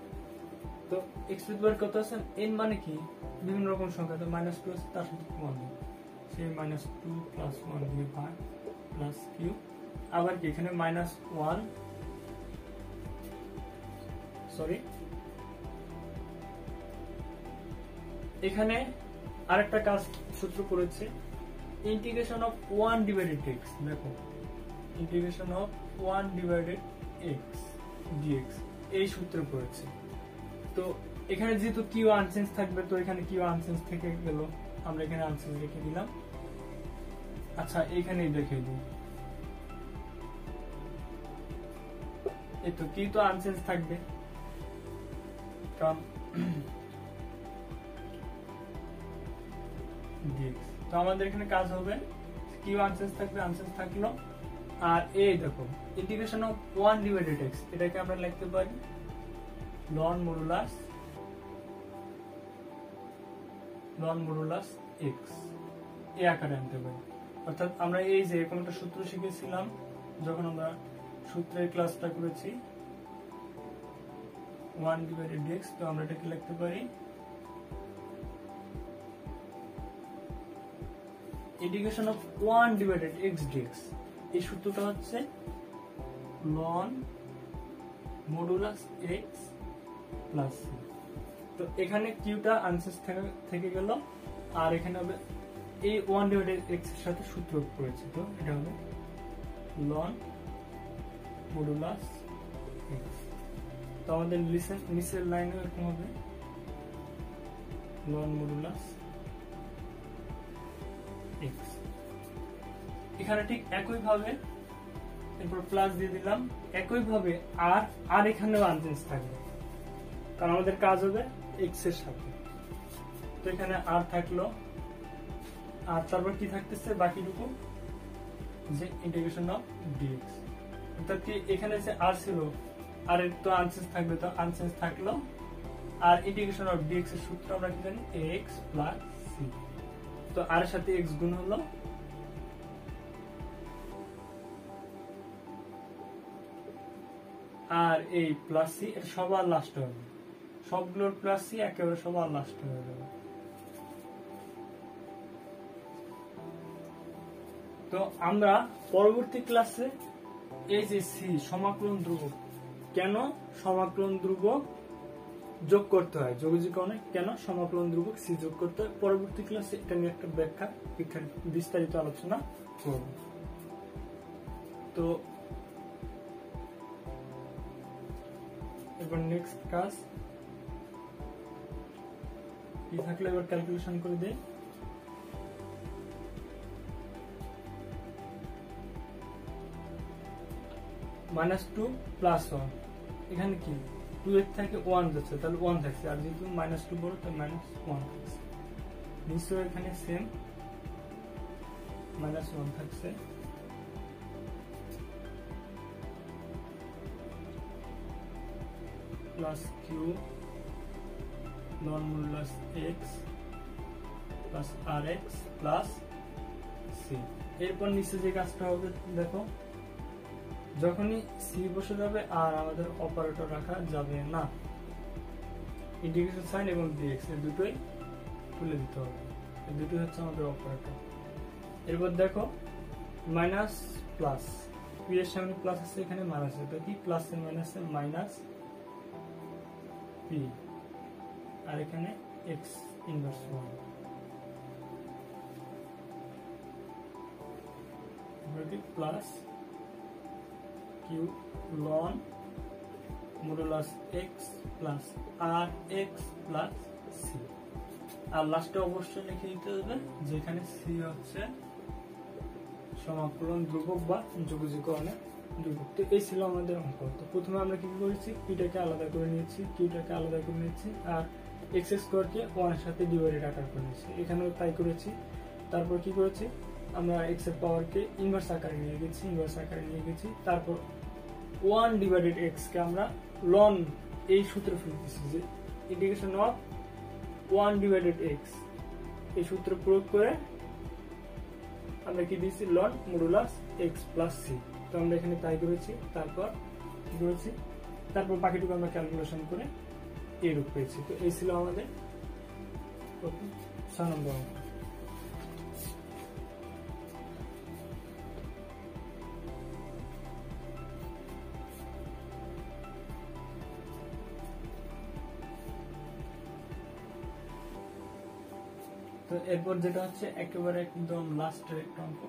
তো x টু দি পাওয়ার কত আছে, n মানে কি বিভিন্ন রকম সংখ্যা, তো -2 আছে, তার সাথে 1 সেই -2 + 1 দিয়ে ভাগ প্লাস q, আবার কি এখানে -1 সরি এখানে আরেকটা কাজ সূত্র পড়েছে, ইন্টিগ্রেশন অফ 1 ডিভাইডেড x। দেখো integration of 1 divided x dx এই সূত্র পড়েছে। তো এখানে যেহেতু কিউ আনচেঞ্জ থাকবে, তো এখানে কিউ আনচেঞ্জ থেকে গেল, আমরা এখানে আনচেঞ্জ রেখে দিলাম। আচ্ছা এইখানেই দেখে দিই, এই তো কি তো আনচেঞ্জ থাকবে, কারণ dx। তো আমাদের এখানে কাজ হবে কিউ আনচেঞ্জ থাকবে, আনচেঞ্জ থাকলো। আর এই দেখো ইন্টিগ্রেশন অফ 1 ডিভাইডেড x, এটাকে আমরা লিখতে পারি লন মডুলাস x এই আকারে আনতে পারি। অর্থাৎ আমরা এই যে এরকম একটা সূত্র শিখেছিলাম যখন আমরা সূত্রের ক্লাসটা করেছি 1 ডিভাইডেড x, তো আমরা এটাকে লিখতে পারি integration of 1 divided x dx। এই সূত্রটা হচ্ছে loan modulus x plus c। তো এখানে কিউটা আনসেস থেকে গেল, আর এখানে হবে এই 1 ডিভাইডেড x এর সাথে সূত্র পড়েছে, তো এটা হবে লন মডুলাস x। তো আমাদের নিচের লাইনে এরকম হবে লন মডুলাস x। এখানে ঠিক একই ভাবে এরপর প্লাস দিয়ে দিলাম, একই ভাবে আর এখানেও আনচেঞ্জ থাকবে, কারণ আমাদের কাজ হবে x এর সাথে। তো এখানে আর থাকলো, আর তারপর কি থাকতেছে বাকিটুকু যে ইন্টিগ্রেশন অফ dx। অর্থাৎ কি এখানে যে আর ছিল, আর তো আনচেঞ্জ থাকবে, তো আনচেঞ্জ থাকলো। আর ইন্টিগ্রেশন অফ dx এর সূত্র আমরা কি জানি x প্লাস c। তো আর এর সাথে x গুণ হলো, আর এই প্লাস সি এটা সবার লাস্ট হবে, সবগুলোর প্লাস সি একেবারে সবার লাস্ট হয়ে যাবে। তো আমরা পরবর্তী ক্লাসে এই যে সি সমাকলন ধ্রুবক, কেন সমাকলন ধ্রুবক যোগ করতে হয়, যোগীকরণে কেন সমাকলন ধ্রুবক সি যোগ করতে হয়, পরবর্তী ক্লাসে এটা নিয়ে একটা ব্যাখ্যা বিস্তারিত আলোচনা করব। তো এবার নেক্সট কাজ কি থাকলে এবার ক্যালকুলেশন করে দেই। -2 + 1 এখানে কি 2 এর থেকে 1 যাচ্ছে তাহলে 1 থাকছে আর যেহেতু -2 বড় তাই -1 থাকছে নিশ্চয়ই এখানে সেম -1 থাকছে plus q ln modulus x plus r x plus c. এরপর নিচে যে কাজটা হবে দেখো যখনই সি বসে যাবে আর আমাদের অপারেটর রাখা যাবে না, ইন্টিগ্রেশন সাইন এবং ডিএক্স এই দুটোই তুলে দিতে হবে, এই দুটোই হচ্ছে আমাদের অপারেটর। এরপর দেখো মাইনাস প্লাস পি এর সামনে প্লাস আছে এখানে মাইনাস আছে, কি প্লাস এর মাইনাসে মাইনাস পি আর এখানে x inverse 1 plus q ln modulus x plus r x plus c. আর লাস্টে অবশ্যই লিখে দিতে হবে যেখানে সি হচ্ছে সমাকলন ধ্রুবক বা যোগজীকরণের ধ্রুবক। তো এই ছিল আমাদের অঙ্ক। তো প্রথমে আমরা কি করেছি, পিটাকে আলাদা করে নিয়েছি, কিউটাকে আলাদা করে নিয়েছি আর এক্স স্কোয়ারকে 1 এর সাথে ডিভাইডেড আকার করে নিয়েছি, এখানেও তাই করেছি। তারপর কি করেছি, আমরা এক্স এর পাওয়ারকে ইনভার্স আকারে নিয়ে গেছি, তারপর 1 ডিভাইডেড এক্স কে আমরা লন এই সূত্রে ফেলতেছি যে ইন্টিগ্রেশন অফ 1 ডিভাইডেড এক্স, এই সূত্র প্রয়োগ করে আমরা কি দিয়েছি ln modulus x plus c. তো আমরা এখানে তাই করেছি। তারপর কি করেছি, তারপর বাকিটুকু আমরা ক্যালকুলেশন করে এরূপ পেয়েছি। তো এই ছিল আমাদের 6 নম্বর অঙ্ক। তো এরপর যেটা হচ্ছে একেবারে একদম লাস্টের একটা অঙ্ক,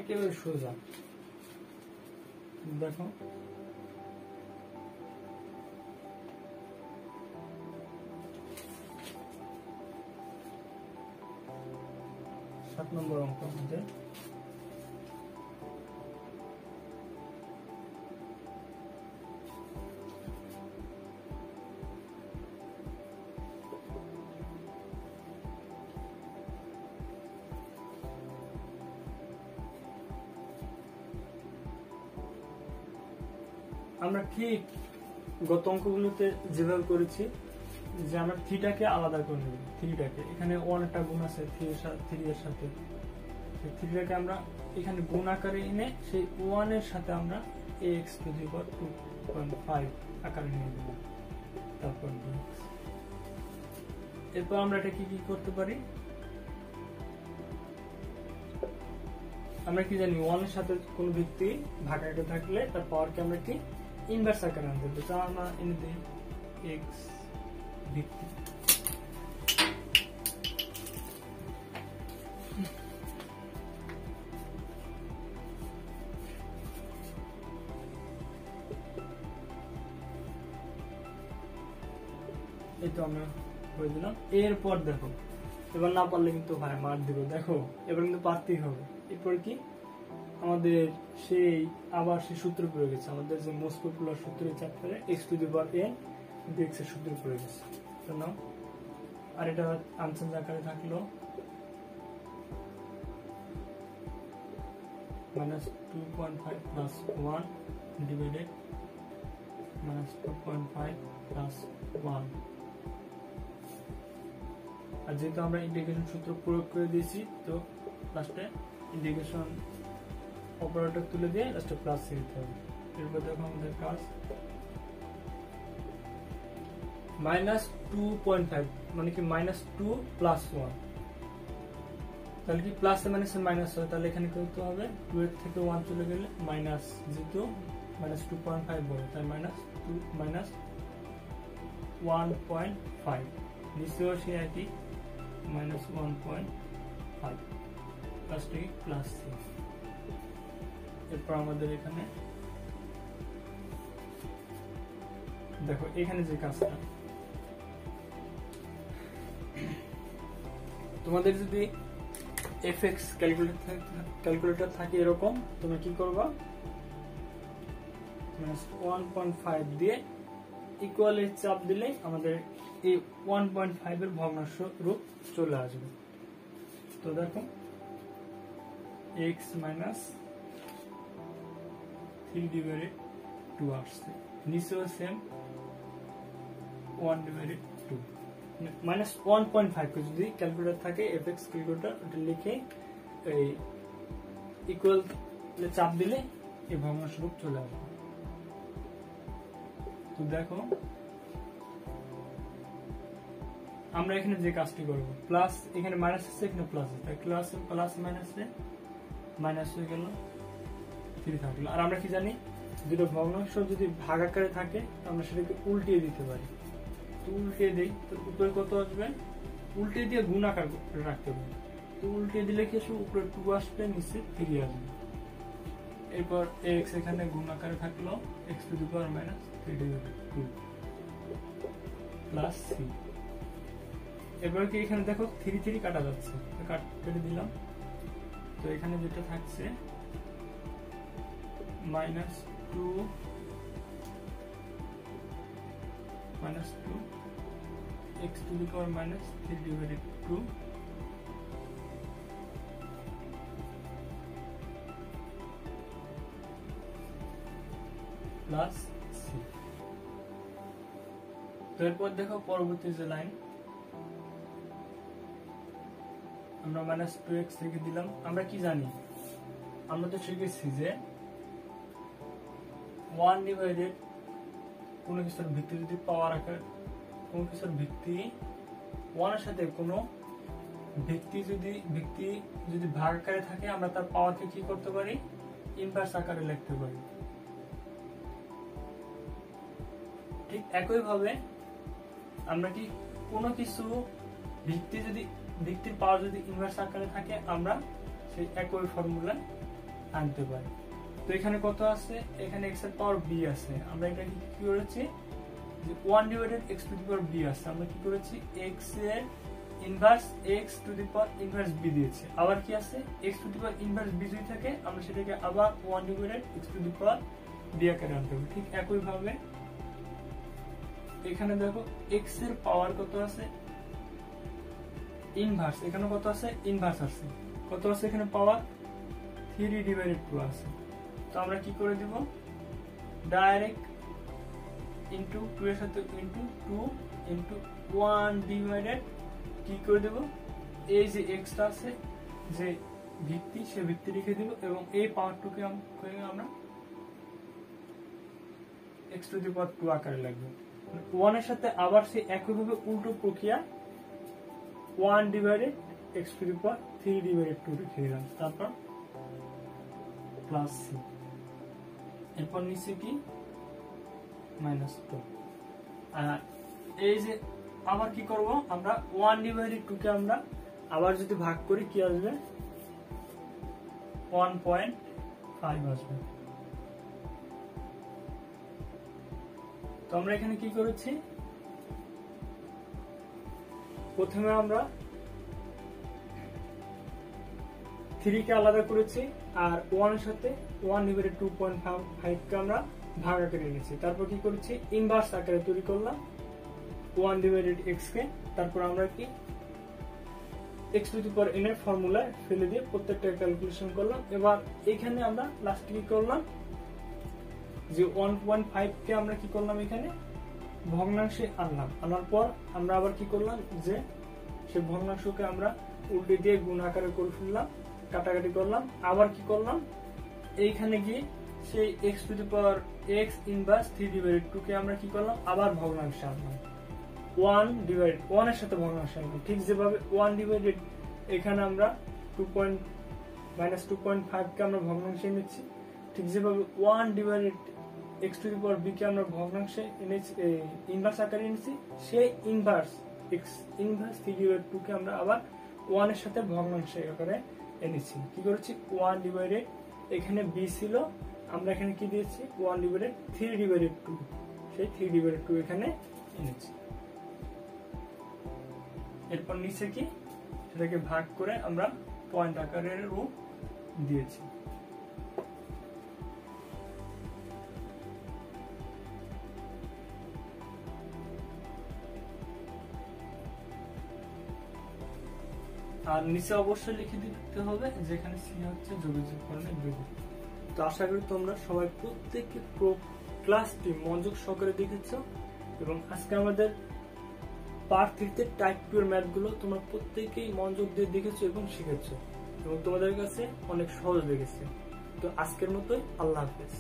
একেবারে সোজা। দেখো সাত নম্বর অঙ্ক মধ্যে আমরা ঠিক গত অঙ্কগুলোতে যেভাবে করেছি যে আমরা থিটাকে আলাদা করে নেব, থিটাকে এখানে 1 একটা গুণ আছে 3 এর সাথে, থিটাকে আমরা এখানে গুণ আকারে এনে সেই 1 এর সাথে আমরা x টু দি পাওয়ার 2.5 আকারে নিয়ে নেব। তারপর এরপর আমরা এটা কি করতে পারি, আমরা কি জানি 1 এর সাথে কোন ভিত্তি ভাগাকারে থাকলে তার পাওয়ারকে আমরা কি ইনভার্স আকারে আনতে হবে। তো আমরা এনে দিই x ভিত্তি, এই তো আমরা করে দিলাম। এরপর দেখো এবার না পারলে কিন্তু ভাই মার দিব, দেখো এবার কিন্তু পারতেই হবে। এরপর কি আমাদের সেই আবার সেই সূত্র প্রয়োগ গেছে, আমাদের যে মোস্ট পপুলার সূত্রের চ্যাপ্টারে x to the power n dx এর সূত্র প্রয়োগ গেছে। তো নাও, আর এটা আনসার আকারে থাকলো -2.5 plus 1 divided -2.5 plus 1। আর যেহেতু আমরা ইন্টিগ্রেশন সূত্র প্রয়োগ করে দিয়েছি তো লাস্টে ইন্টিগ্রেশন অপারেটর তুলে দিয়ে লাস্টে প্লাস সি দিতে হবে। এরপর দেখো আমাদের কাজ -2.5 মানে কি -2 plus 1, তাহলে কি প্লাস এ মাইনাসে মাইনাস হয়, তাহলে এখানে কি করতে হবে 2 এর থেকে 1 চলে গেলে মাইনাস, যেহেতু -2.5 বড় তাই -1.5 নিচেও সে একই -1.5 লাস্টে প্লাস সি। এরপর আমাদের এখানে দেখো এখানে যে কাজটা, তোমাদের যদি fx ক্যালকুলেটর থাকে এরকম, তুমি কি করবা -1.5 দিয়ে ইকুয়াল এর চাপ দিলে আমাদের এই 1.5 এর ভগ্নাংশ রূপ চলে আসবে। তো দেখো x মাইনাস 3/2 আসছে, নিচেও সেম 1/2 -1.5 কে যদি ক্যালকুলেটর থাকে fx ক্যালকুলেটর ওটা লিখে এই ইকুয়াল চাপ দিলে এই ভগ্নাংশ রূপ চলে আসবে। তো দেখো আমরা এখানে যে কাজটি করব, প্লাস এখানে মাইনাস আছে, এখানে প্লাস আছে, তাই প্লাস মাইনাসে মাইনাস হয়ে গেল, 3 থাকলো। আর আমরা কি জানি, দুটো ভগ্নাংশ যদি ভাগ আকারে থাকে আমরা সেটাকে উল্টিয়ে দিতে পারি। তো উল্টিয়ে দেই, তো উপরে কত আসবে, উল্টিয়ে দিয়ে গুণ আকার রাখতে পারি। তো উল্টিয়ে দিলে কি আসবে, উপরে 2 আসবে, নিচে 3 আসবে। এরপর x এখানে গুণ আকারে থাকলো x⁻³ প্লাস c। এবার কি এখানে দেখো 3 3 কাটা যাচ্ছে, কেটে দিলাম। তো এখানে যেটা থাকছে -2 x⁻³ প্লাস c। তো এরপর দেখো পরবর্তী যে লাইন, আমরা -2x থেকে দিলাম। আমরা কি জানি, আমরা তো শিখেছি যে 1 ডিভাইডেড কোনো কিছুর ভিত্তি যদি পাওয়ার আকার, কোনো কিছুর ভিত্তি 1 এর সাথে কোনো ভিত্তি যদি ভাগ আকারে থাকে, আমরা তার পাওয়ারকে কি করতে পারি, ইনভার্স আকারে লিখতে পারি। ঠিক একই ভাবে আমরা কি কোনো কিছু ভিত্তির পাওয়ার যদি ইনভার্স আকারে থাকে, আমরা সেই একই ফর্মুলা আনতে পারি। তো এখানে কত আছে, এখানে x এর পাওয়ার b আছে। আমরা এটা কি করেছি, যে 1 ডিভাইডেড x⁻b আছে, আমরা কি করেছি, x এর ইনভার্স x⁻ইনভার্স b দিয়েছি। আবার কি আছে, x⁻ইনভার্স b যদি থাকে আমরা সেটাকে আবার 1 ডিভাইডেড x⁻b আকারে আনতে হবে। ঠিক একই ভাবে এখানে দেখো x এর পাওয়ার কত আছে, ইনভার্স, এখানে কত আছে, ইনভার্স আছে, কত আছে এখানে পাওয়ার 3/2 আছে। তো আমরা কি করে দিব, ডাইরেক্ট ইনটু 2 এর সাথে ইনটু 2 ইনটু 1 ডিভাইডেড কি করে দেব, এই যে x টা আছে যে ভিত্তি, সে ভিত্তি লিখে দিব এবং এই পাওয়ারটুকে আমরা x⁻² আকারে লিখব। 1 এর সাথে আবার সেই একইভাবে উল্টো প্রক্রিয়া 1 ডিভাইডেড x⁻3/2 লিখে দিলাম, তারপর প্লাস c। এরপর নিচে কি -2। আর এই যে আবার কি করব, আমরা 1/2 কে আমরা আবার যদি ভাগ করি কি আসবে, 1.5 আসবে। তো আমরা এখানে কি করেছি, প্রথমে আমরা 3 কে আলাদা করেছি আর 1 এর সাথে 1/2.5 কে আমরা ভাগ আকারে নিয়েছি। তারপর কি করেছি, ইনভার্স আকারে তৈরি করলাম 1/x কে। তারপর আমরা কি x⁻n এর ফর্মুলা ফেলে দিয়ে প্রত্যেকটা ক্যালকুলেশন করলাম। এবার এখানে আমরা লাস্টে কি করলাম, যে 1.5 কে আমরা কি করলাম, এখানে ভগ্নাংশে আনলাম। আনার পর আমরা আবার কি করলাম, যে সেই ভগ্নাংশকে আমরা উল্টে দিয়ে গুণ আকারে করে ফেললাম, কাটাকাটি করলাম। আবার কি করলাম, এইখানে গিয়ে সেই x ইনভার্স 3/2 কে আমরা কি করলাম, আবার ভগ্নাংশে আনলাম, 1 এর সাথে ভগ্নাংশে আনলাম। ঠিক যেভাবে 1 ডিভাইডেড এখানে আমরা -2.5 কে আমরা ভগ্নাংশে এনেছি, ঠিক যেভাবে 1 ডিভাইডেড x⁻b কে আমরা ভগ্নাংশে এনেছি, ইনভার্স আকারে এনেছি, সেই ইনভার্স ইনভার্স 3/2 কে আমরা আবার 1 এর সাথে ভগ্নাংশে আকারে এনেছি। কি করেছি, 1 ডিভাইডেড এখানে b ছিল, আমরা এখানে কি দিয়েছি, 1 ডিভাইডেড 3/2, সেই 3/2 এখানে এনেছি। এরপর নিচে কি, সেটাকে ভাগ করে আমরা পয়েন্ট আকারের রূপ দিয়েছি। আর নিচে অবশ্যই লিখে দিতে হবে যেখানে সি হচ্ছে যোগাযোগকরণের বিভব। তো আশা করি তোমরা সবাই প্রত্যেকে ক্লাসটি মনোযোগ সহকারে দেখেছো এবং আজকে আমাদের পার্ট 3 তে টাইপ 2 এর ম্যাথ গুলো তোমরা প্রত্যেকেই মনোযোগ দিয়ে দেখেছো এবং শিখেছো এবং তোমাদের কাছে অনেক সহজ লেগেছে। তো আজকের মতোই আল্লাহ হাফেজ।